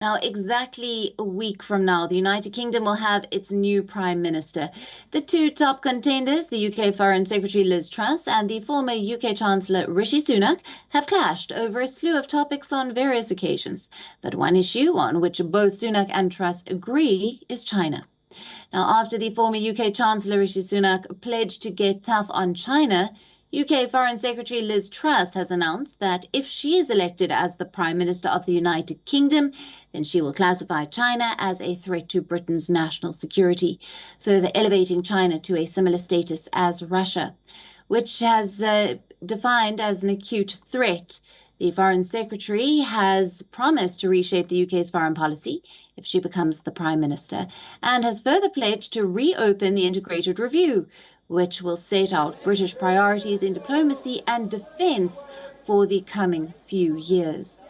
Now, exactly a week from now, the United Kingdom will have its new Prime Minister. The two top contenders, the UK Foreign Secretary Liz Truss and the former UK Chancellor Rishi Sunak, have clashed over a slew of topics on various occasions. But one issue on which both Sunak and Truss agree is China. Now, after the former UK Chancellor Rishi Sunak pledged to get tough on China, UK Foreign Secretary Liz Truss has announced that if she is elected as the Prime Minister of the United Kingdom, then she will classify China as a threat to Britain's national security, further elevating China to a similar status as Russia, which has defined as an acute threat. The Foreign Secretary has promised to reshape the UK's foreign policy if she becomes the Prime Minister, and has further pledged to reopen the integrated review, which will set out British priorities in diplomacy and defence for the coming few years.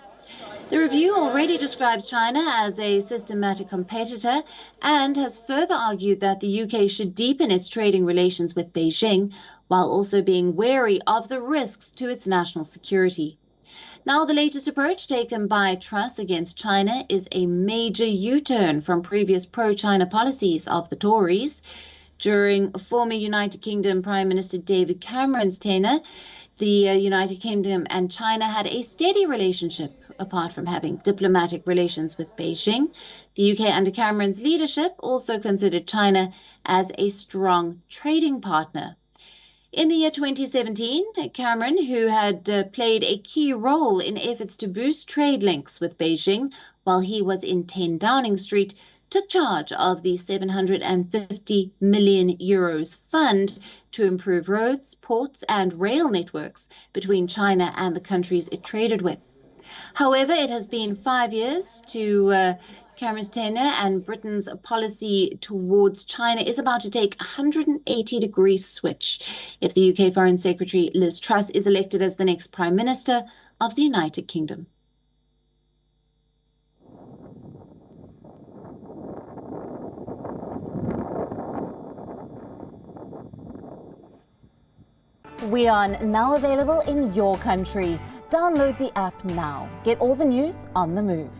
The review already describes China as a systematic competitor and has further argued that the UK should deepen its trading relations with Beijing while also being wary of the risks to its national security. Now, the latest approach taken by Truss against China is a major U-turn from previous pro-China policies of the Tories. During former United Kingdom Prime Minister David Cameron's tenure, the United Kingdom and China had a steady relationship, apart from having diplomatic relations with Beijing. The UK under Cameron's leadership also considered China as a strong trading partner. In the year 2017, Cameron, who had played a key role in efforts to boost trade links with Beijing while he was in 10 Downing Street, took charge of the €750 million fund to improve roads, ports and rail networks between China and the countries it traded with. However, it has been 5 years to Cameron's tenure, and Britain's policy towards China is about to take a 180-degree switch if the UK Foreign Secretary Liz Truss is elected as the next Prime Minister of the United Kingdom. WION, now available in your country. Download the app now. Get all the news on the move.